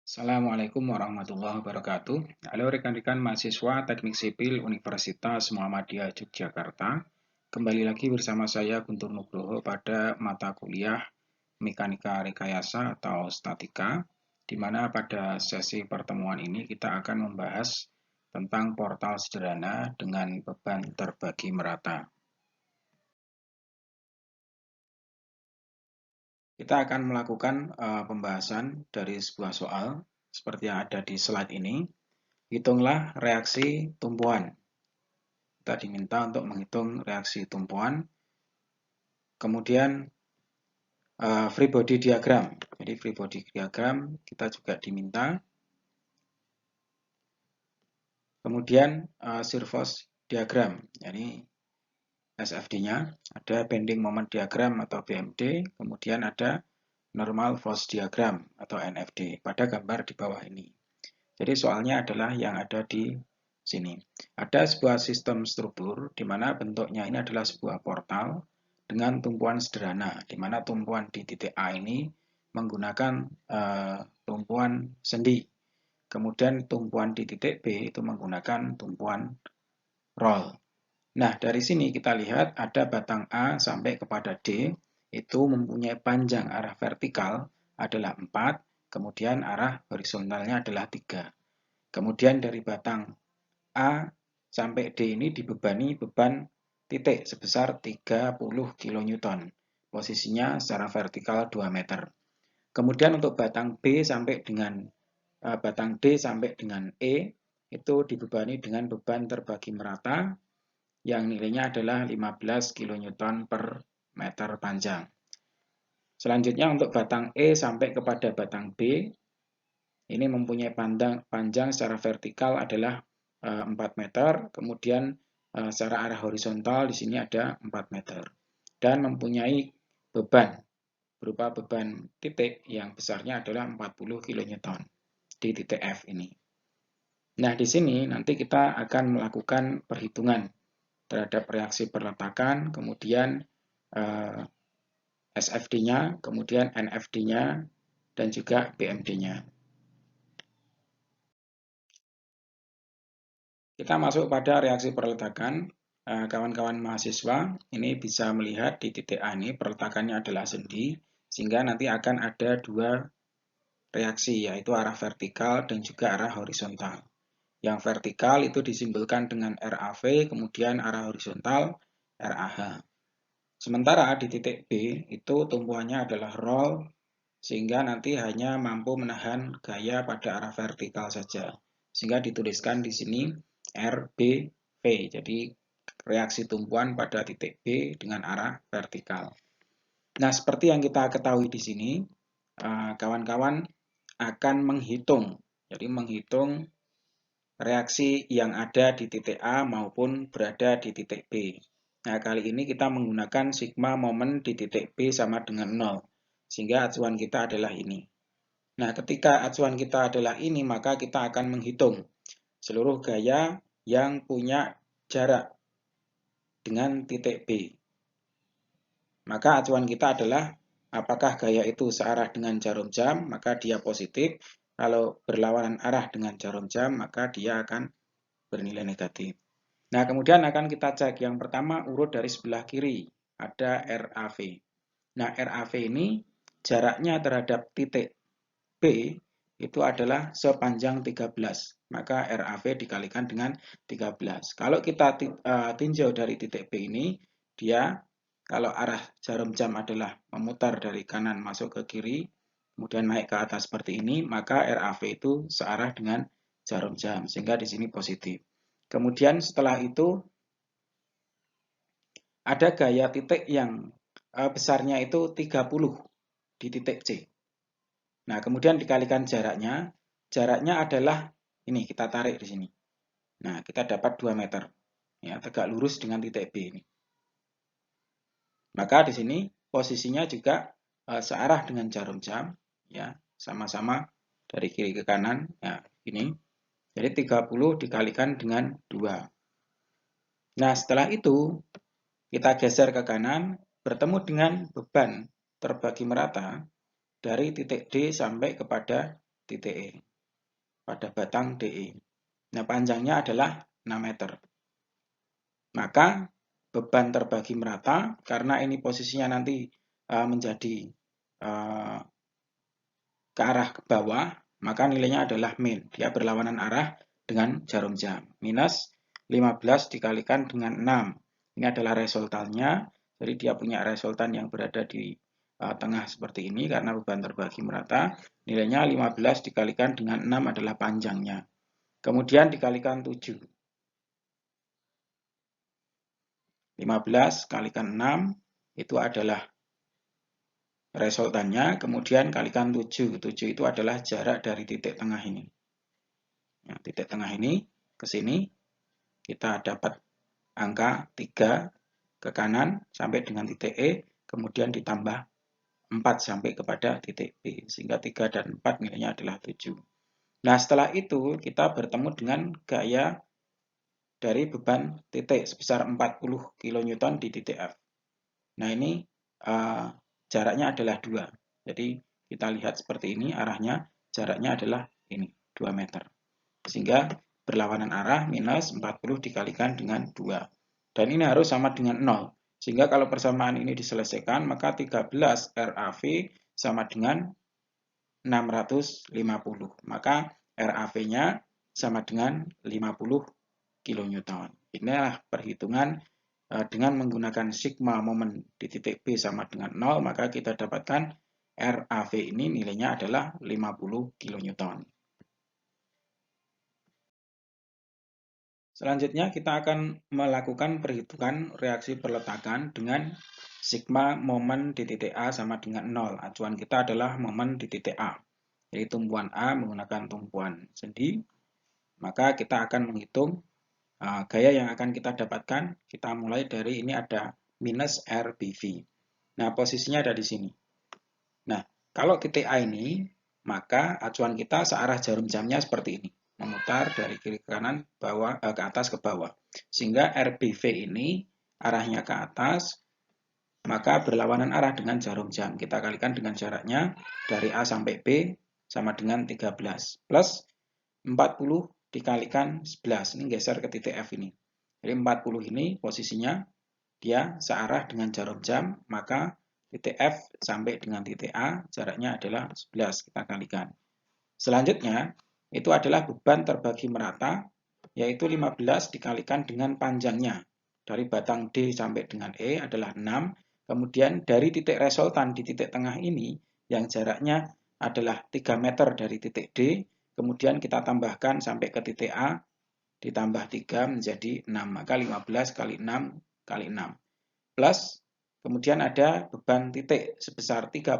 Assalamualaikum warahmatullahi wabarakatuh. Halo rekan-rekan mahasiswa Teknik Sipil Universitas Muhammadiyah Yogyakarta. Kembali lagi bersama saya Guntur Nugroho pada mata kuliah Mekanika Rekayasa atau Statika, di mana pada sesi pertemuan ini kita akan membahas tentang portal sederhana dengan beban terbagi merata. Kita akan melakukan pembahasan dari sebuah soal seperti yang ada di slide ini. Hitunglah reaksi tumpuan. Kita diminta untuk menghitung reaksi tumpuan. Kemudian free body diagram. Jadi free body diagram kita juga diminta. Kemudian shear force diagram. Jadi SFD-nya ada bending moment diagram atau BMD. Kemudian ada normal force diagram atau NFD pada gambar di bawah ini. Jadi soalnya adalah yang ada di sini. Ada sebuah sistem struktur di mana bentuknya ini adalah sebuah portal dengan tumpuan sederhana, di mana tumpuan di titik A ini menggunakan tumpuan sendi. Kemudian tumpuan di titik B itu menggunakan tumpuan roll. Nah, dari sini kita lihat ada batang A sampai kepada D itu mempunyai panjang arah vertikal adalah 4, kemudian arah horizontalnya adalah 3. Kemudian dari batang A sampai D ini dibebani beban titik sebesar 30 kN. Posisinya secara vertikal 2 meter. Kemudian untuk batang B sampai dengan batang D sampai dengan E itu dibebani dengan beban terbagi merata yang nilainya adalah 15 kN per meter panjang. Selanjutnya untuk batang E sampai kepada batang B ini mempunyai panjang secara vertikal adalah 4 meter, kemudian secara arah horizontal di sini ada 4 meter. Dan mempunyai beban berupa beban titik yang besarnya adalah 40 kN di titik F ini. Nah, di sini nanti kita akan melakukan perhitungan terhadap reaksi perletakan, kemudian SFD-nya, kemudian NFD-nya, dan juga BMD-nya. Kita masuk pada reaksi perletakan. Kawan-kawan mahasiswa ini bisa melihat di titik A ini perletakannya adalah sendi, sehingga nanti akan ada dua reaksi, yaitu arah vertikal dan juga arah horizontal. Yang vertikal itu disimbolkan dengan RAV, kemudian arah horizontal RAH. Sementara di titik B itu tumpuannya adalah roll, sehingga nanti hanya mampu menahan gaya pada arah vertikal saja. Sehingga dituliskan di sini RBV, jadi reaksi tumpuan pada titik B dengan arah vertikal. Nah, seperti yang kita ketahui di sini, kawan-kawan akan menghitung, jadi menghitung reaksi yang ada di titik A maupun berada di titik B. Nah, kali ini kita menggunakan sigma momen di titik B sama dengan 0, sehingga acuan kita adalah ini. Nah, ketika acuan kita adalah ini, maka kita akan menghitung seluruh gaya yang punya jarak dengan titik B. Maka acuan kita adalah apakah gaya itu searah dengan jarum jam, maka dia positif. Kalau berlawanan arah dengan jarum jam, maka dia akan bernilai negatif. Nah, kemudian akan kita cek yang pertama urut dari sebelah kiri, ada RAV. Nah, RAV ini jaraknya terhadap titik B itu adalah sepanjang 13. Maka RAV dikalikan dengan 13. Kalau kita tinjau dari titik B ini, dia kalau arah jarum jam adalah memutar dari kanan masuk ke kiri, kemudian naik ke atas seperti ini, maka RAV itu searah dengan jarum jam, sehingga di sini positif. Kemudian setelah itu ada gaya titik yang besarnya itu 30 di titik C. Nah, kemudian dikalikan jaraknya. Jaraknya adalah ini, kita tarik di sini. Nah, kita dapat 2 meter. Ya, tegak lurus dengan titik B ini. Maka di sini posisinya juga searah dengan jarum jam, ya, sama-sama dari kiri ke kanan. Ya, ini. Jadi 30 dikalikan dengan 2. Nah, setelah itu kita geser ke kanan, bertemu dengan beban terbagi merata dari titik D sampai kepada titik E, pada batang DE. Nah, panjangnya adalah 6 meter. Maka beban terbagi merata, karena ini posisinya nanti menjadi ke arah ke bawah, maka nilainya adalah min. Dia berlawanan arah dengan jarum jam. Minus 15 dikalikan dengan 6. Ini adalah resultannya. Jadi dia punya resultan yang berada di tengah seperti ini karena beban terbagi merata. Nilainya 15 dikalikan dengan 6 adalah panjangnya. Kemudian dikalikan 7. 15 kalikan 6 itu adalah resultannya, kemudian kalikan 7. 7 itu adalah jarak dari titik tengah ini. Nah, titik tengah ini ke sini kita dapat angka 3 ke kanan sampai dengan titik E, kemudian ditambah 4 sampai kepada titik B, sehingga 3 dan 4 nilainya adalah 7. Nah, setelah itu kita bertemu dengan gaya dari beban titik sebesar 40 kN di titik F. Nah, ini jaraknya adalah 2. Jadi kita lihat seperti ini, arahnya jaraknya adalah ini, 2 meter. Sehingga berlawanan arah minus 40 dikalikan dengan 2. Dan ini harus sama dengan 0. Sehingga kalau persamaan ini diselesaikan, maka 13 RAV sama dengan 650. Maka RAV-nya sama dengan 50 kN. Inilah perhitungan dengan menggunakan sigma momen di titik B sama dengan 0, maka kita dapatkan RAV ini nilainya adalah 50 kN. Selanjutnya kita akan melakukan perhitungan reaksi perletakan dengan sigma momen di titik A sama dengan 0. Acuan kita adalah momen di titik A. Jadi tumpuan A menggunakan tumpuan sendi. Maka kita akan menghitung gaya yang akan kita dapatkan. Kita mulai dari ini ada minus RBV. Nah, posisinya ada di sini. Nah, kalau titik A ini, maka acuan kita searah jarum jamnya seperti ini. Memutar dari kiri ke kanan, ke atas ke bawah. Sehingga RBV ini arahnya ke atas, maka berlawanan arah dengan jarum jam. Kita kalikan dengan jaraknya dari A sampai B sama dengan 13. Plus 40 dikalikan 11. Ini geser ke titik F ini. Jadi 40 ini posisinya dia searah dengan jarum jam, maka titik F sampai dengan titik A jaraknya adalah 11. Kita kalikan. Selanjutnya, itu adalah beban terbagi merata, yaitu 15 dikalikan dengan panjangnya. Dari batang D sampai dengan E adalah 6. Kemudian dari titik resultan di titik tengah ini, yang jaraknya adalah 3 meter dari titik D, kemudian kita tambahkan sampai ke titik A, ditambah 3 menjadi 6. Maka 15 kali 6 kali 6. Plus, kemudian ada beban titik sebesar 30.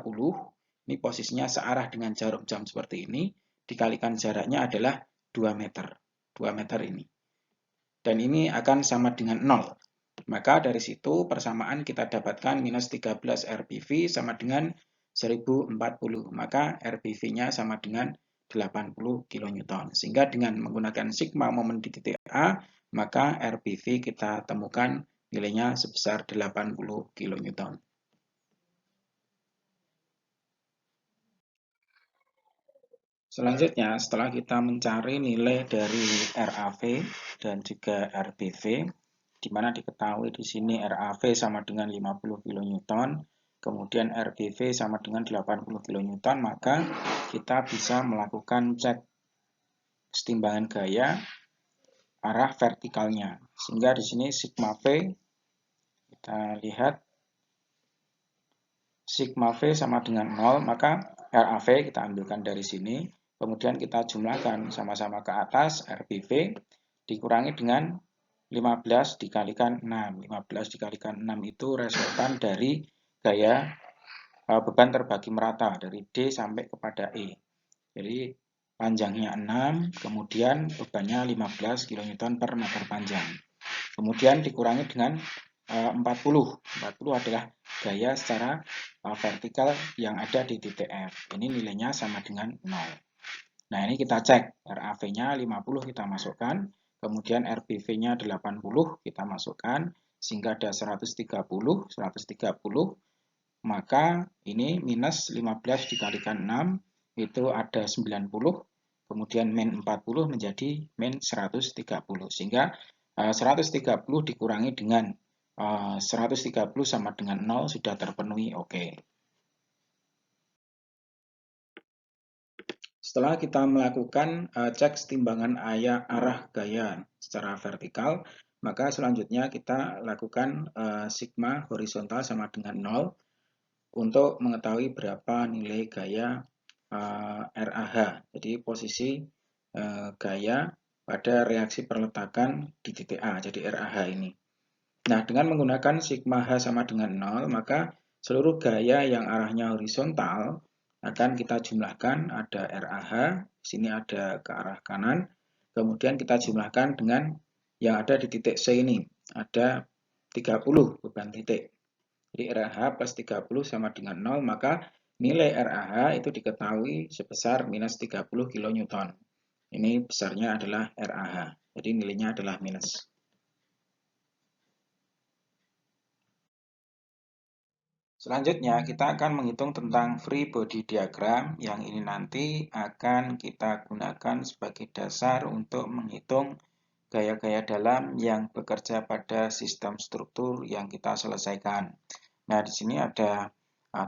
Ini posisinya searah dengan jarum jam seperti ini. Dikalikan jaraknya adalah 2 meter. 2 meter ini. Dan ini akan sama dengan 0. Maka dari situ persamaan kita dapatkan minus 13 RBV sama dengan 1040. Maka RBV-nya sama dengan 80 kN. Sehingga dengan menggunakan sigma momen di titik A, maka RBV kita temukan nilainya sebesar 80 kN. Selanjutnya, setelah kita mencari nilai dari RAV dan juga RBV, di mana diketahui di sini RAV sama dengan 50 kN, kemudian RBV sama dengan 80 kN, maka kita bisa melakukan cek kesetimbangan gaya arah vertikalnya. Sehingga di sini sigma V, kita lihat sigma V sama dengan 0, maka RAV kita ambilkan dari sini. Kemudian kita jumlahkan sama-sama ke atas, RBV dikurangi dengan 15 dikalikan 6. 15 dikalikan 6 itu resultan dari gaya beban terbagi merata dari D sampai kepada E. Jadi panjangnya 6, kemudian bebannya 15 kN per meter panjang. Kemudian dikurangi dengan 40. 40 adalah gaya secara vertikal yang ada di titik F. Ini nilainya sama dengan 0. Nah, ini kita cek. RAV-nya 50 kita masukkan, kemudian RBV-nya 80 kita masukkan, sehingga ada 130, 130, maka ini minus 15 dikalikan 6, itu ada 90, kemudian min 40 menjadi min 130. Sehingga 130 dikurangi dengan 130 sama dengan 0 sudah terpenuhi, oke. Setelah kita melakukan cek timbangan arah gaya secara vertikal, maka selanjutnya kita lakukan sigma horizontal sama dengan 0 untuk mengetahui berapa nilai gaya RAH. Jadi posisi gaya pada reaksi perletakan di titik A, jadi RAH ini. Nah, dengan menggunakan sigma H sama dengan 0, maka seluruh gaya yang arahnya horizontal akan kita jumlahkan, ada RAH, sini ada ke arah kanan, kemudian kita jumlahkan dengan yang ada di titik C ini, ada 30 beban titik. Jadi RAH plus 30 sama dengan 0, maka nilai RAH itu diketahui sebesar minus 30 kN. Ini besarnya adalah RAH, jadi nilainya adalah minus. Selanjutnya, kita akan menghitung tentang free body diagram yang ini nanti akan kita gunakan sebagai dasar untuk menghitung gaya-gaya dalam yang bekerja pada sistem struktur yang kita selesaikan. Nah, di sini ada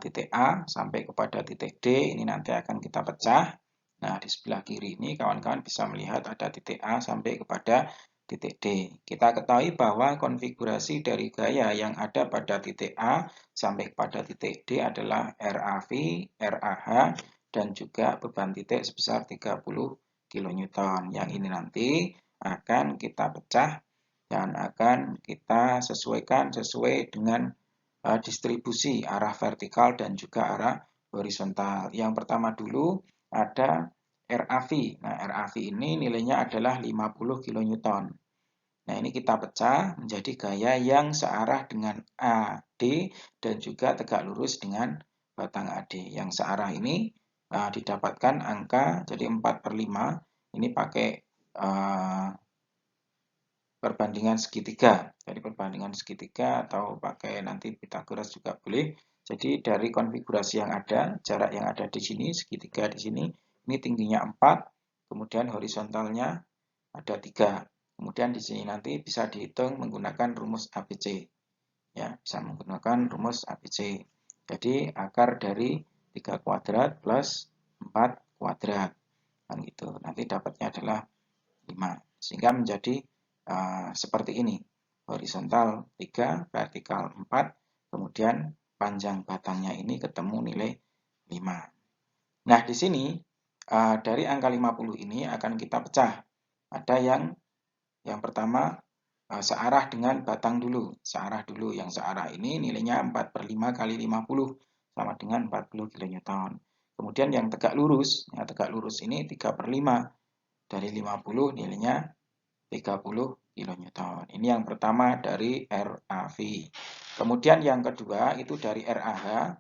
titik A sampai kepada titik D, ini nanti akan kita pecah. Nah, di sebelah kiri ini kawan-kawan bisa melihat ada titik A sampai kepada titik D. Kita ketahui bahwa konfigurasi dari gaya yang ada pada titik A sampai kepada titik D adalah RAV, RAH, dan juga beban titik sebesar 30 kN. Yang ini nanti akan kita pecah dan akan kita sesuaikan sesuai dengan distribusi arah vertikal dan juga arah horizontal. Yang pertama dulu ada RAV. Nah, RAV ini nilainya adalah 50 kN. Nah, ini kita pecah menjadi gaya yang searah dengan AD dan juga tegak lurus dengan batang AD. Yang searah ini didapatkan angka jadi 4/5. Ini pakai perbandingan segitiga. Jadi perbandingan segitiga atau pakai nanti Pythagoras juga boleh. Jadi dari konfigurasi yang ada, jarak yang ada di sini, segitiga di sini, ini tingginya 4, kemudian horizontalnya ada 3. Kemudian di sini nanti bisa dihitung menggunakan rumus ABC. Ya, bisa menggunakan rumus ABC. Jadi akar dari 3 kuadrat plus 4 kuadrat. Kan gitu. Nanti dapatnya adalah 5. Sehingga menjadi seperti ini. Horizontal 3, vertikal 4, kemudian panjang batangnya ini ketemu nilai 5. Nah, di sini dari angka 50 ini akan kita pecah. Ada yang pertama searah dengan batang dulu. Searah dulu. Yang searah ini nilainya 4/5 kali 50 sama dengan 40 kN. Kemudian yang tegak lurus, ini 3/5 dari 50 nilainya 30 kN. Ini yang pertama dari RAV. Kemudian yang kedua itu dari RAH.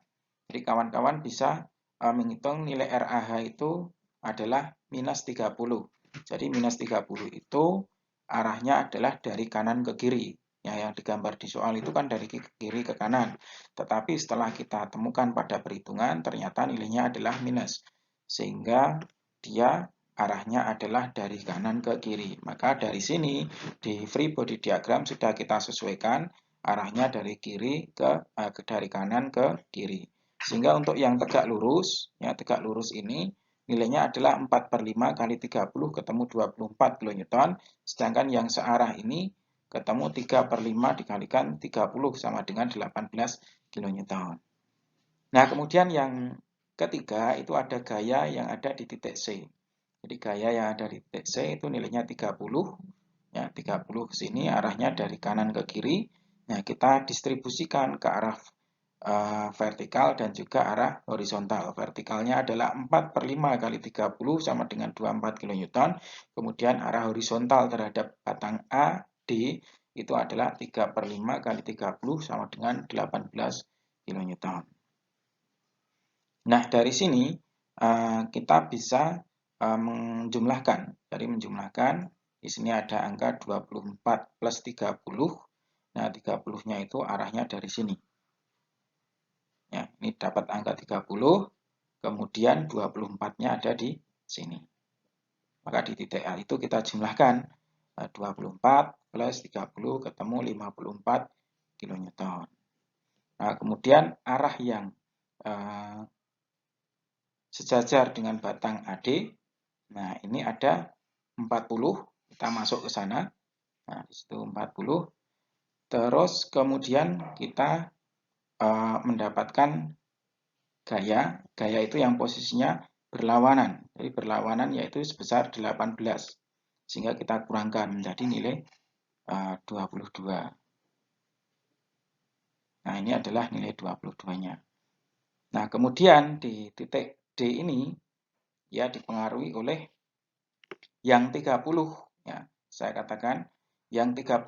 Jadi kawan-kawan bisa menghitung nilai RAH itu adalah minus 30. Jadi minus 30 itu arahnya adalah dari kanan ke kiri. Ya, yang digambar di soal itu kan dari kiri ke kanan. Tetapi setelah kita temukan pada perhitungan, ternyata nilainya adalah minus. Sehingga dia arahnya adalah dari kanan ke kiri. Maka dari sini di free body diagram sudah kita sesuaikan arahnya dari dari kanan ke kiri. Sehingga untuk yang tegak lurus, ya tegak lurus ini nilainya adalah 4/5 kali 30 ketemu 24 kN. Sedangkan yang searah ini ketemu 3/5 dikalikan 30 sama dengan 18 kN. Nah, kemudian yang ketiga itu ada gaya yang ada di titik C. Jadi gaya yang ada di titik C itu nilainya 30. Ya, 30 ke sini arahnya dari kanan ke kiri. Nah, kita distribusikan ke arah vertikal dan juga arah horizontal. Vertikalnya adalah 4/5 kali 30 sama dengan 24 kN. Kemudian arah horizontal terhadap batang AD itu adalah 3/5 kali 30 sama dengan 18 kN. Nah, dari sini kita bisa menjumlahkan. Jadi menjumlahkan, di sini ada angka 24 plus 30. Nah, 30-nya itu arahnya dari sini. Ya, ini dapat angka 30. kemudian 24-nya ada di sini. Maka di titik A itu kita jumlahkan 24 plus 30 ketemu 54 kN. Nah, kemudian arah yang sejajar dengan batang AD, nah ini ada 40, kita masuk ke sana. Nah, di situ 40. Terus kemudian kita mendapatkan gaya itu yang posisinya berlawanan. Jadi berlawanan yaitu sebesar 18. Sehingga kita kurangkan menjadi nilai 22. Nah, ini adalah nilai 22-nya. Nah, kemudian di titik D ini ya dipengaruhi oleh yang 30. Ya, saya katakan yang 30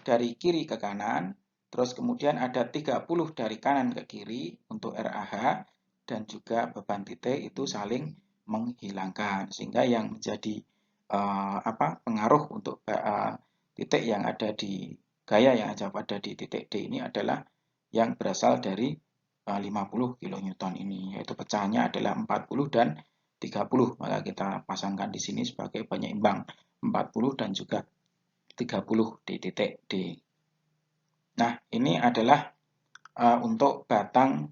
dari kiri ke kanan, terus kemudian ada 30 dari kanan ke kiri untuk RAH, dan juga beban titik itu saling menghilangkan, sehingga yang menjadi pengaruh untuk titik yang ada di gaya yang ada pada di titik D ini adalah yang berasal dari 50 kN ini, yaitu pecahannya adalah 40 dan 30. Maka kita pasangkan di sini sebagai penyeimbang 40 dan juga 30 di titik D. Nah, ini adalah untuk batang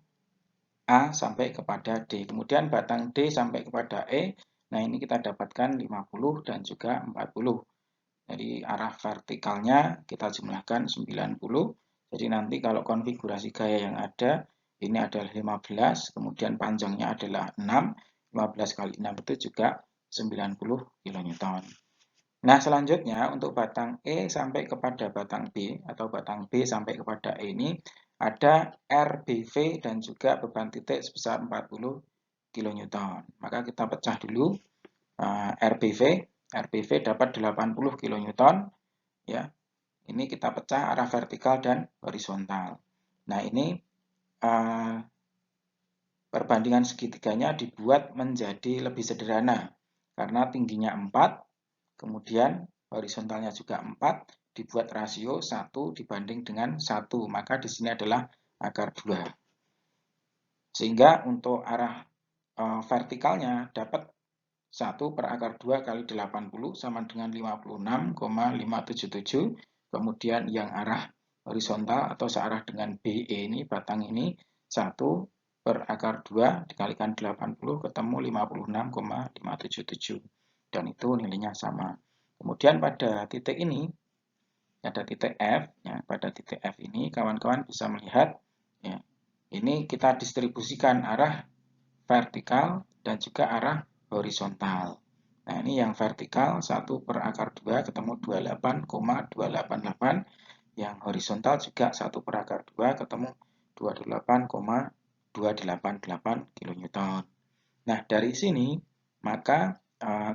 A sampai kepada D. Kemudian batang D sampai kepada E, nah ini kita dapatkan 50 dan juga 40. Jadi arah vertikalnya kita jumlahkan 90. Jadi nanti kalau konfigurasi gaya yang ada, ini adalah 15, kemudian panjangnya adalah 6. 15 kali 6 itu juga 90 kN. Nah, selanjutnya untuk batang E sampai kepada batang B atau batang B sampai kepada E ini ada RBV dan juga beban titik sebesar 40 kN. Maka kita pecah dulu RBV. RBV dapat 80 kN. Ya, ini kita pecah arah vertikal dan horizontal. Nah, ini perbandingan segitiganya dibuat menjadi lebih sederhana karena tingginya 4, kemudian horizontalnya juga 4, dibuat rasio 1 dibanding dengan 1, maka di sini adalah akar 2. Sehingga untuk arah vertikalnya dapat 1 per akar 2 kali 80 sama dengan 56,577. Kemudian yang arah horizontal atau searah dengan BE ini, batang ini, 1 per akar 2 dikalikan 80 ketemu 56,577. Dan itu nilainya sama. Kemudian pada titik ini, ada titik F. Ya, pada titik F ini kawan-kawan bisa melihat, ya, ini kita distribusikan arah vertikal dan juga arah horizontal. Nah, ini yang vertikal 1 per akar 2 ketemu 28,288. Yang horizontal juga 1 per akar 2 ketemu 28,288 kN. Nah, dari sini maka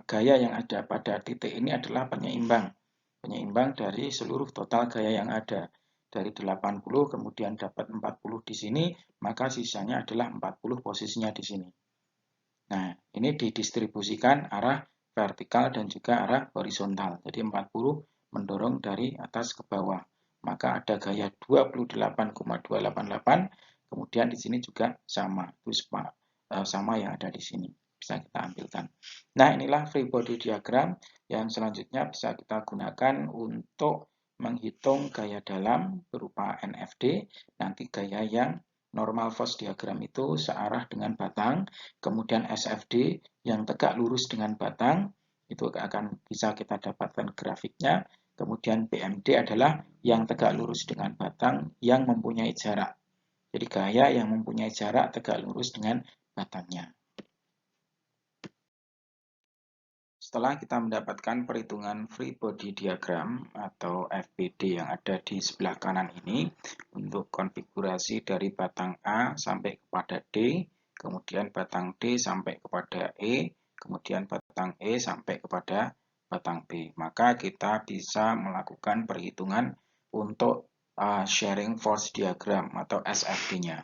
gaya yang ada pada titik ini adalah penyeimbang. Penyeimbang dari seluruh total gaya yang ada. Dari 80 kemudian dapat 40 di sini, maka sisanya adalah 40 posisinya di sini. Nah, ini didistribusikan arah vertikal dan juga arah horizontal. Jadi 40 mendorong dari atas ke bawah. Maka ada gaya 28,288, kemudian di sini juga sama. Itu sama yang ada di sini. Bisa kita ambilkan. Nah, inilah free body diagram yang selanjutnya bisa kita gunakan untuk menghitung gaya dalam berupa NFD, nanti gaya yang normal force diagram itu searah dengan batang, kemudian SFD yang tegak lurus dengan batang, itu akan bisa kita dapatkan grafiknya, kemudian BMD adalah yang tegak lurus dengan batang yang mempunyai jarak. Jadi gaya yang mempunyai jarak tegak lurus dengan batangnya. Setelah kita mendapatkan perhitungan free body diagram atau FBD yang ada di sebelah kanan ini untuk konfigurasi dari batang A sampai kepada D, kemudian batang D sampai kepada E, kemudian batang E sampai kepada batang B, maka kita bisa melakukan perhitungan untuk sharing force diagram atau SFD-nya,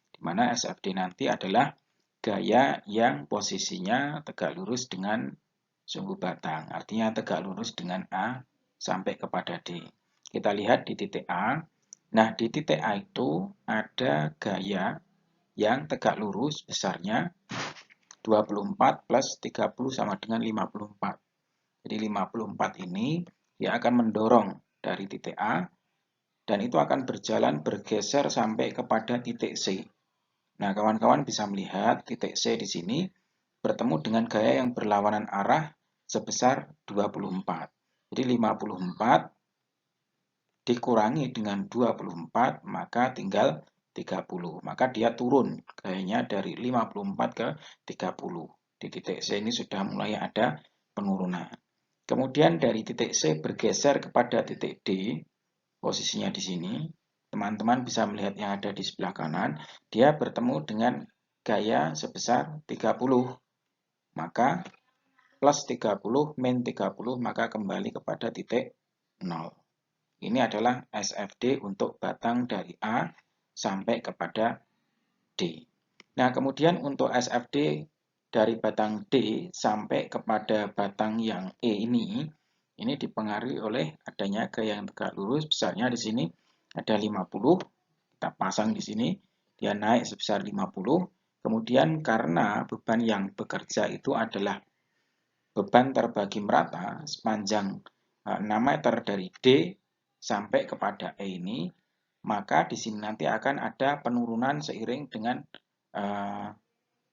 di mana SFD nanti adalah gaya yang posisinya tegak lurus dengan sumbu batang, artinya tegak lurus dengan A sampai kepada D. Kita lihat di titik A. Nah, di titik A itu ada gaya yang tegak lurus besarnya 24 plus 30 sama dengan 54. Jadi 54 ini dia akan mendorong dari titik A dan itu akan berjalan bergeser sampai kepada titik C. Nah, kawan-kawan bisa melihat titik C di sini bertemu dengan gaya yang berlawanan arah sebesar 24. Jadi 54 dikurangi dengan 24, maka tinggal 30. Maka dia turun gayanya dari 54 ke 30. Di titik C ini sudah mulai ada penurunan. Kemudian dari titik C bergeser kepada titik D, posisinya di sini. Teman-teman bisa melihat yang ada di sebelah kanan, dia bertemu dengan gaya sebesar 30. Maka plus 30 min 30, maka kembali kepada titik 0. Ini adalah SFD untuk batang dari A sampai kepada D. Nah, kemudian untuk SFD dari batang D sampai kepada batang yang E ini dipengaruhi oleh adanya gaya yang tegak lurus. Besarnya di sini ada 50, kita pasang di sini, dia naik sebesar 50. Kemudian karena beban yang bekerja itu adalah beban terbagi merata sepanjang 6 meter dari D sampai kepada E ini, maka di sini nanti akan ada penurunan seiring dengan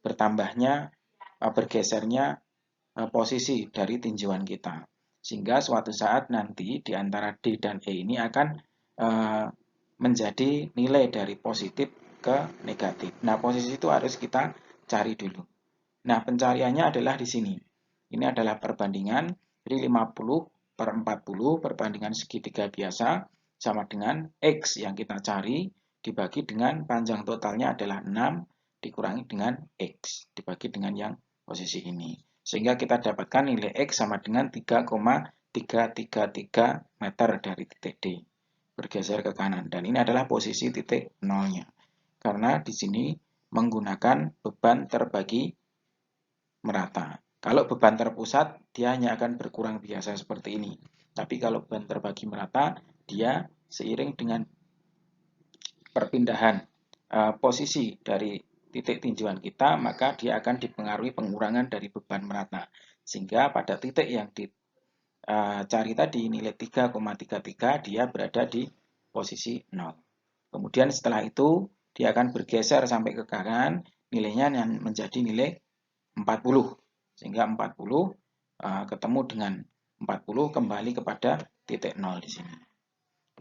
bertambahnya, bergesernya posisi dari tinjauan kita. Sehingga suatu saat nanti di antara D dan E ini akan menjadi nilai dari positif ke negatif. Nah, posisi itu harus kita cari dulu. Nah, pencariannya adalah di sini. Ini adalah perbandingan, jadi 50 per 40 perbandingan segitiga biasa sama dengan X yang kita cari dibagi dengan panjang totalnya adalah 6 dikurangi dengan X dibagi dengan yang posisi ini. Sehingga kita dapatkan nilai X sama dengan 3,333 meter dari titik D. Bergeser ke kanan. Dan ini adalah posisi titik nolnya. Karena di sini menggunakan beban terbagi merata. Kalau beban terpusat, dia hanya akan berkurang biasa seperti ini. Tapi kalau beban terbagi merata, dia seiring dengan perpindahan posisi dari titik tinjauan kita, maka dia akan dipengaruhi pengurangan dari beban merata. Sehingga pada titik yang dicari tadi, nilai 3,33, dia berada di posisi 0. Kemudian setelah itu, dia akan bergeser sampai ke kanan, nilainya yang menjadi nilai 40. Sehingga 40 ketemu dengan 40 kembali kepada titik 0 di sini.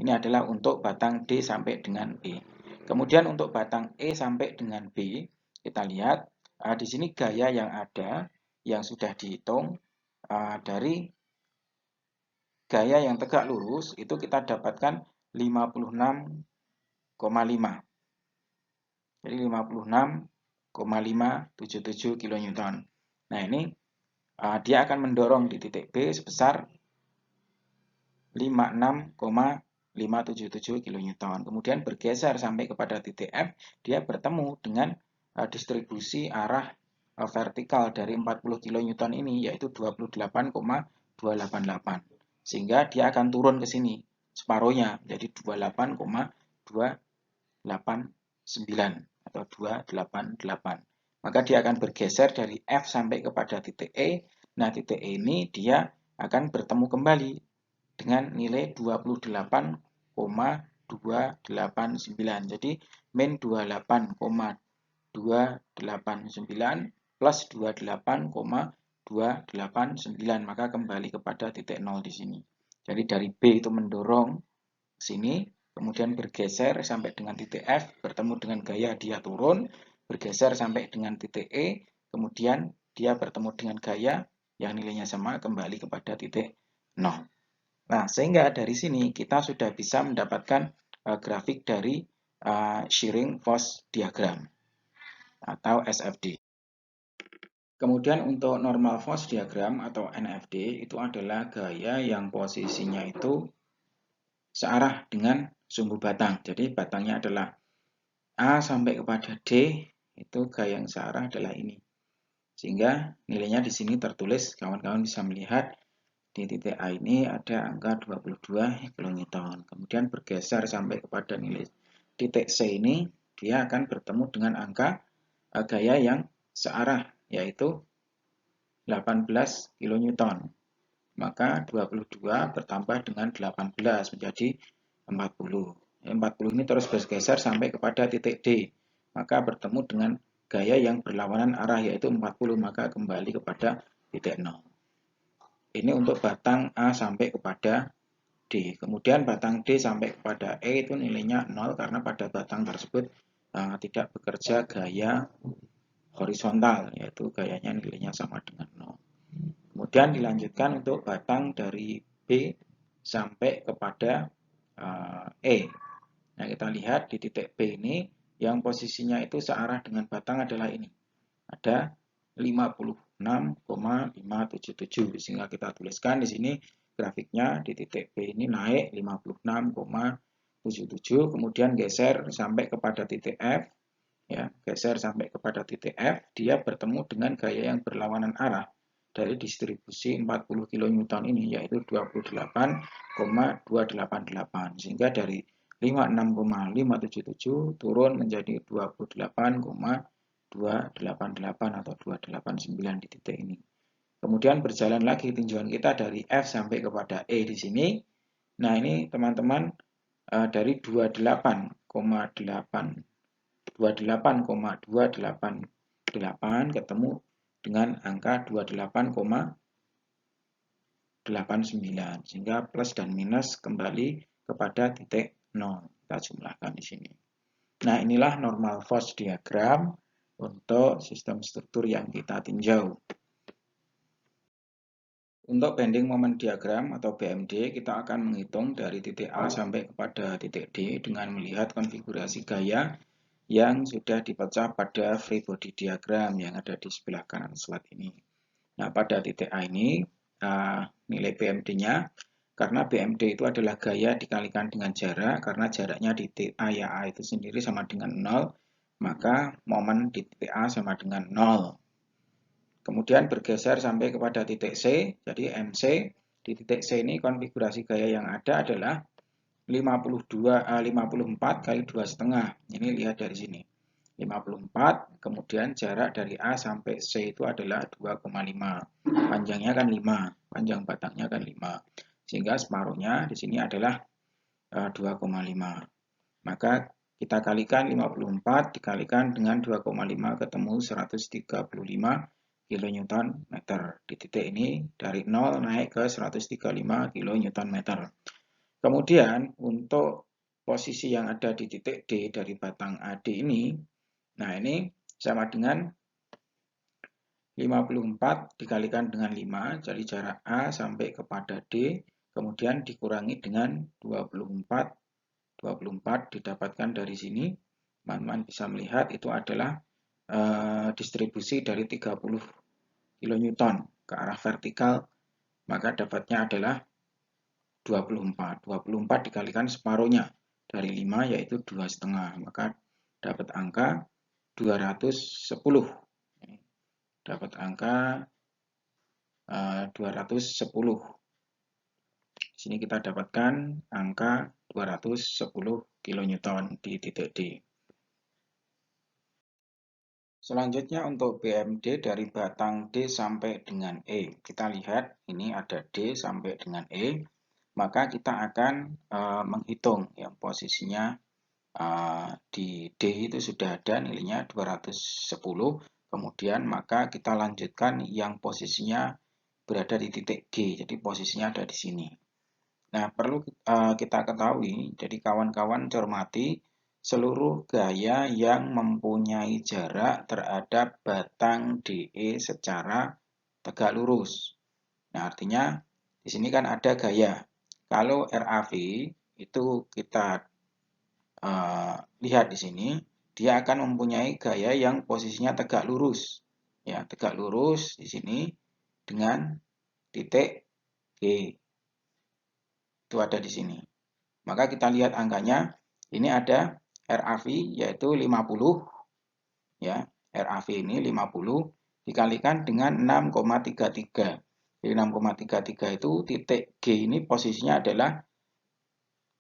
Ini adalah untuk batang D sampai dengan E. Kemudian untuk batang E sampai dengan B, kita lihat di sini gaya yang ada yang sudah dihitung dari gaya yang tegak lurus itu kita dapatkan 56,5. Jadi 56,577 kN. Nah, ini dia akan mendorong di titik B sebesar 56,577 kN. Kemudian bergeser sampai kepada titik F, dia bertemu dengan distribusi arah vertikal dari 40 kN ini, yaitu 28,288. Sehingga dia akan turun ke sini, separuhnya, jadi 28,289 atau 288. Maka dia akan bergeser dari F sampai kepada titik E. Nah, titik E ini dia akan bertemu kembali dengan nilai 28,289. Jadi min 28,289 plus 28,289, maka kembali kepada titik 0 di sini. Jadi dari B itu mendorong ke sini, kemudian bergeser sampai dengan titik F, bertemu dengan gaya dia turun, bergeser sampai dengan titik E, kemudian dia bertemu dengan gaya yang nilainya sama kembali kepada titik 0. Nah, sehingga dari sini kita sudah bisa mendapatkan grafik dari shearing force diagram atau SFD. Kemudian untuk normal force diagram atau NFD itu adalah gaya yang posisinya itu searah dengan sumbu batang. Jadi batangnya adalah A sampai kepada D, itu gaya yang searah adalah ini. Sehingga nilainya di sini tertulis, kawan-kawan bisa melihat di titik A ini ada angka 22 kN. Kemudian bergeser sampai kepada nilai titik C ini dia akan bertemu dengan angka gaya yang searah, yaitu 18 kN. Maka 22 bertambah dengan 18 menjadi 40. 40 ini terus bergeser sampai kepada titik D. Maka bertemu dengan gaya yang berlawanan arah, yaitu 40. Maka kembali kepada titik 0. Ini untuk batang A sampai kepada D. Kemudian batang D sampai kepada E itu nilainya 0 karena pada batang tersebut tidak bekerja gaya horizontal, yaitu gayanya nilainya sama dengan 0. Kemudian dilanjutkan untuk batang dari B sampai kepada E. Nah, kita lihat di titik B ini yang posisinya itu searah dengan batang adalah ini. Ada 56,577, sehingga kita tuliskan di sini grafiknya di titik B ini naik 56,77, kemudian geser sampai kepada titik F, ya, geser sampai kepada titik F, dia bertemu dengan gaya yang berlawanan arah dari distribusi 40 kN ini, yaitu 28,288, sehingga dari 56,577 turun menjadi 28,288 atau 289 di titik ini. Kemudian berjalan lagi tinjauan kita dari F sampai kepada E di sini. Nah, ini teman-teman dari 28,288 ketemu dengan angka 28,89, sehingga plus dan minus kembali kepada titik 0. Kita jumlahkan di sini. Nah, inilah normal force diagram untuk sistem struktur yang kita tinjau. Untuk bending moment diagram atau BMD, kita akan menghitung dari titik A sampai kepada titik D dengan melihat konfigurasi gaya yang sudah dipecah pada free body diagram yang ada di sebelah kanan slide ini. Nah, pada titik A ini, nilai BMD-nya, karena BMD itu adalah gaya dikalikan dengan jarak, karena jaraknya di titik A, ya A itu sendiri sama dengan 0, maka momen di titik A sama dengan 0. Kemudian bergeser sampai kepada titik C, jadi MC, di titik C ini konfigurasi gaya yang ada adalah 54 kali 2,5. Ini lihat dari sini. 54, kemudian jarak dari A sampai C itu adalah 2,5. Panjangnya kan 5, panjang batangnya kan 5. Sehingga separuhnya di sini adalah 2,5. Maka kita kalikan 54 dikalikan dengan 2,5 ketemu 135 kN. Di titik ini dari 0 naik ke 135 kN. Kemudian untuk posisi yang ada di titik D dari batang AD ini, nah ini sama dengan 54 dikalikan dengan 5, jadi jarak A sampai kepada D, kemudian dikurangi dengan 24 didapatkan dari sini. Teman-teman bisa melihat itu adalah distribusi dari 30 kN ke arah vertikal, maka dapatnya adalah 24. 24 dikalikan separuhnya dari 5 yaitu 2,5, maka dapat angka 210. Dapat angka 210. Di sini kita dapatkan angka 210 kN di titik D. Selanjutnya untuk BMD dari batang D sampai dengan E. Kita lihat ini ada D sampai dengan E. Maka kita akan menghitung yang posisinya di D itu sudah ada nilainya 210. Kemudian maka kita lanjutkan yang posisinya berada di titik G. Jadi posisinya ada di sini. Nah, perlu kita ketahui, jadi kawan-kawan cermati, seluruh gaya yang mempunyai jarak terhadap batang DE secara tegak lurus. Nah, artinya di sini kan ada gaya. Kalau RAV itu kita lihat di sini, dia akan mempunyai gaya yang posisinya tegak lurus. Ya, tegak lurus di sini dengan titik G. Itu ada di sini. Maka kita lihat angkanya, ini ada RAV yaitu 50, ya, RAV ini 50 dikalikan dengan 6,33. Jadi 6,33 itu titik G ini posisinya adalah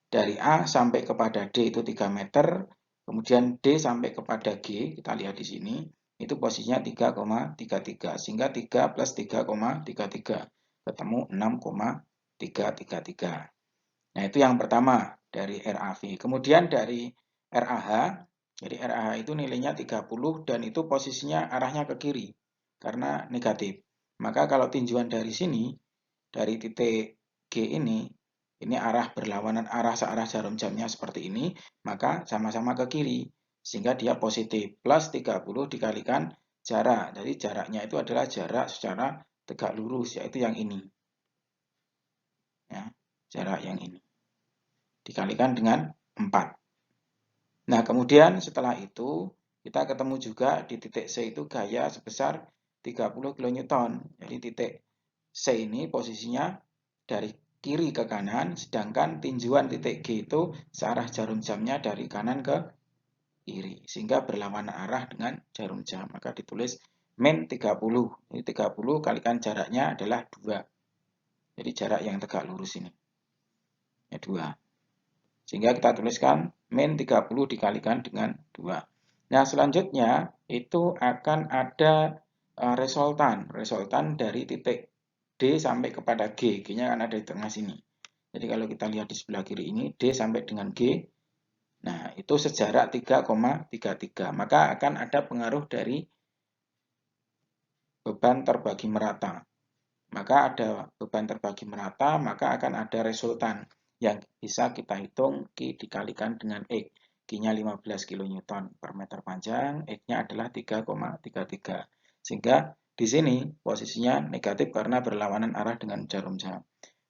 dari A sampai kepada D itu 3 meter, Kemudian D sampai kepada G, kita lihat di sini, itu posisinya 3,33. Sehingga 3 plus 3,33. Ketemu 6,333. Nah, itu yang pertama dari RAV. Kemudian dari RAH, jadi RAH itu nilainya 30 dan itu posisinya arahnya ke kiri karena negatif. Maka kalau tinjuan dari sini, dari titik G ini arah berlawanan arah searah jarum jamnya seperti ini, maka sama-sama ke kiri. Sehingga dia positif. Plus 30 dikalikan jarak. Jadi jaraknya itu adalah jarak secara tegak lurus, yaitu yang ini. Ya, jarak yang ini. Dikalikan dengan 4. Nah, kemudian setelah itu, kita ketemu juga di titik C itu gaya sebesar 30 kN. Jadi titik C ini posisinya dari kiri ke kanan, sedangkan tinjuan titik G itu searah jarum jamnya dari kanan ke kiri. Sehingga berlawanan arah dengan jarum jam. Maka ditulis min 30. Ini 30 kalikan jaraknya adalah 2. Jadi jarak yang tegak lurus ini. Ya, 2. Sehingga kita tuliskan min 30 dikalikan dengan 2. Nah, selanjutnya itu akan ada resultan. Resultan dari titik D sampai kepada G. G-nya akan ada di tengah sini. Jadi kalau kita lihat di sebelah kiri ini, D sampai dengan G, nah itu sejarak 3,33. Maka akan ada pengaruh dari beban terbagi merata. Maka ada beban terbagi merata, maka akan ada resultan yang bisa kita hitung Q dikalikan dengan X. Q-nya 15 kN per meter panjang, X-nya adalah 3,33. Sehingga di sini posisinya negatif karena berlawanan arah dengan jarum jam.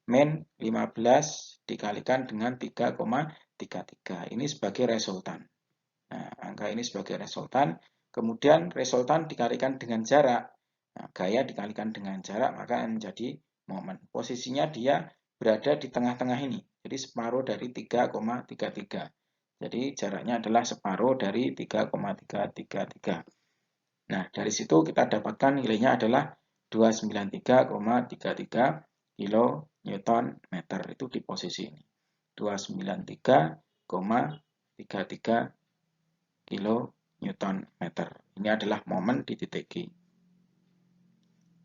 Min 15 dikalikan dengan 3,33. Ini sebagai resultan. Nah, angka ini sebagai resultan. Kemudian resultan dikalikan dengan jarak. Nah, gaya dikalikan dengan jarak maka menjadi momen. Posisinya dia berada di tengah-tengah ini. Jadi separuh dari 3,33. Jadi jaraknya adalah separuh dari 3,333. Nah, dari situ kita dapatkan nilainya adalah 293,33 kN meter. Itu di posisi ini. 293,33 kN meter. Ini adalah momen di titik G.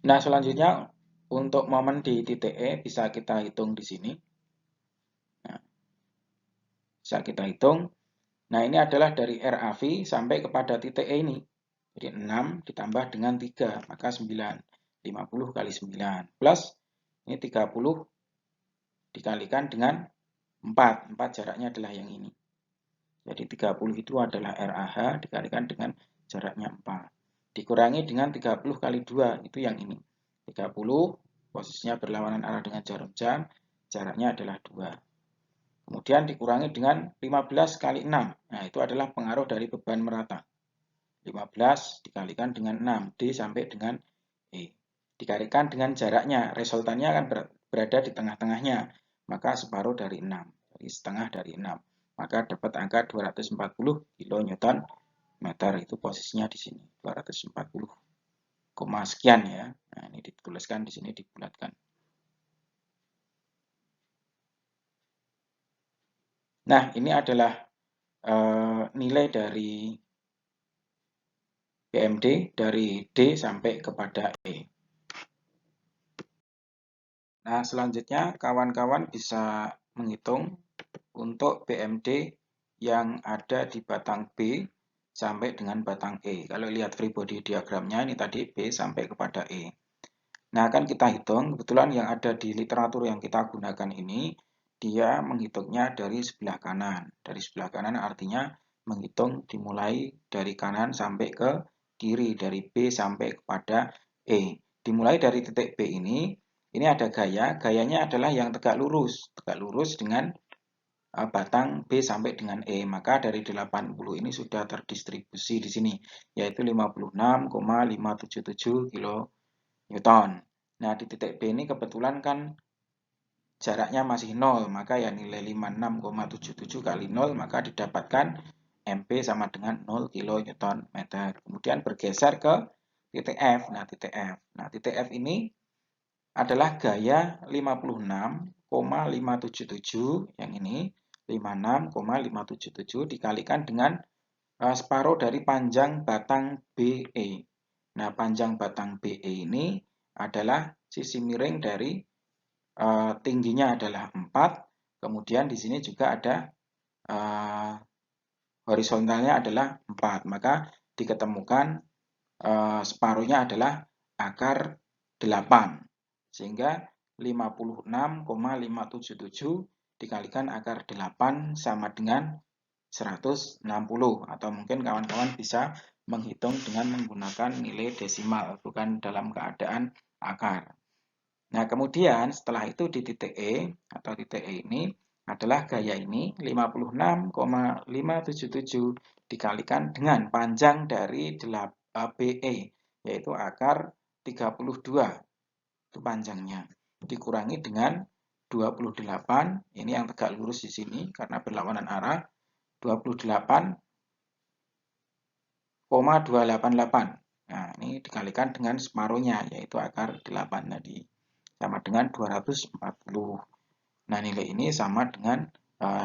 Nah, selanjutnya untuk momen di titik E bisa kita hitung di sini. Nah, bisa kita hitung. Nah, ini adalah dari RAV sampai kepada titik E ini. Jadi 6 ditambah dengan 3, maka 9. 50 kali 9. Plus, ini 30 dikalikan dengan 4. 4 jaraknya adalah yang ini. Jadi 30 itu adalah RAH dikalikan dengan jaraknya 4. Dikurangi dengan 30 kali 2, itu yang ini. 30, posisinya berlawanan arah dengan jarum jam, jaraknya adalah 2. Kemudian dikurangi dengan 15 kali 6. Nah, itu adalah pengaruh dari beban merata. 15 dikalikan dengan 6, D sampai dengan E. Dikalikan dengan jaraknya, resultannya akan berada di tengah-tengahnya. Maka separuh dari 6, jadi setengah dari 6. Maka dapat angka 240 kN meter, itu posisinya di sini 240, sekian ya. Nah, ini dituliskan di sini dibulatkan. Nah, ini adalah nilai dari BMD dari D sampai kepada E. Nah, selanjutnya kawan-kawan bisa menghitung untuk BMD yang ada di batang B sampai dengan batang E. Kalau lihat free body diagramnya ini tadi B sampai kepada E. Nah, akan kita hitung, kebetulan yang ada di literatur yang kita gunakan ini, dia menghitungnya dari sebelah kanan. Dari sebelah kanan artinya menghitung dimulai dari kanan sampai ke kiri, dari B sampai kepada E. Dimulai dari titik B ini ada gaya, gayanya adalah yang tegak lurus dengan batang B sampai dengan E. Maka dari 80 ini sudah terdistribusi di sini, yaitu 56,577 kN. Nah, di titik B ini kebetulan kan jaraknya masih 0, maka ya nilai 56,77 kali 0, maka didapatkan MP sama dengan 0 kN meter. Kemudian bergeser ke titik F. Nah, titik F ini adalah gaya 56,577 yang ini 56,577 dikalikan dengan separuh dari panjang batang BE. Nah, panjang batang BE ini adalah sisi miring dari tingginya adalah 4, kemudian di sini juga ada horizontalnya adalah 4, maka diketemukan separuhnya adalah akar 8, sehingga 56,577 dikalikan akar 8 sama dengan 160, atau mungkin kawan-kawan bisa menghitung dengan menggunakan nilai desimal, bukan dalam keadaan akar. Nah, kemudian setelah itu di titik E atau titik E ini adalah gaya ini 56,577 dikalikan dengan panjang dari BE, yaitu akar 32, itu panjangnya, dikurangi dengan 28, ini yang tegak lurus di sini karena berlawanan arah, 28,288. Nah, ini dikalikan dengan separuhnya, yaitu akar 8 tadi, sama dengan 240. Nah, nilai ini sama dengan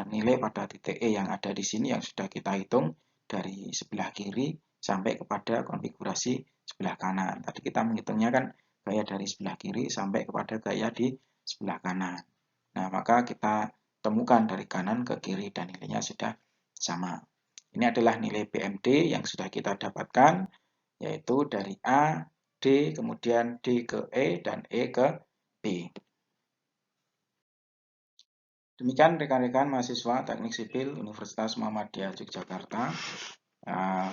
nilai pada titik E yang ada di sini yang sudah kita hitung dari sebelah kiri sampai kepada konfigurasi sebelah kanan. Tadi kita menghitungnya kan gaya dari sebelah kiri sampai kepada gaya di sebelah kanan. Nah, maka kita temukan dari kanan ke kiri dan nilainya sudah sama. Ini adalah nilai BMD yang sudah kita dapatkan, yaitu dari A, D, kemudian D ke E, dan E ke B. Demikian rekan-rekan mahasiswa Teknik Sipil Universitas Muhammadiyah Yogyakarta,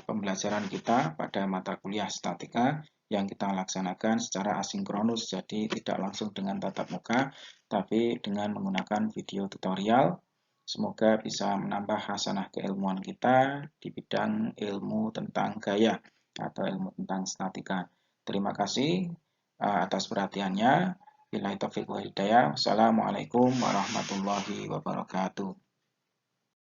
pembelajaran kita pada mata kuliah statika yang kita laksanakan secara asinkronus, jadi tidak langsung dengan tatap muka, tapi dengan menggunakan video tutorial. Semoga bisa menambah hasanah keilmuan kita di bidang ilmu tentang gaya atau ilmu tentang statika. Terima kasih atas perhatiannya. Billahi taufiq wal hidayah. Wassalamualaikum warahmatullahi wabarakatuh.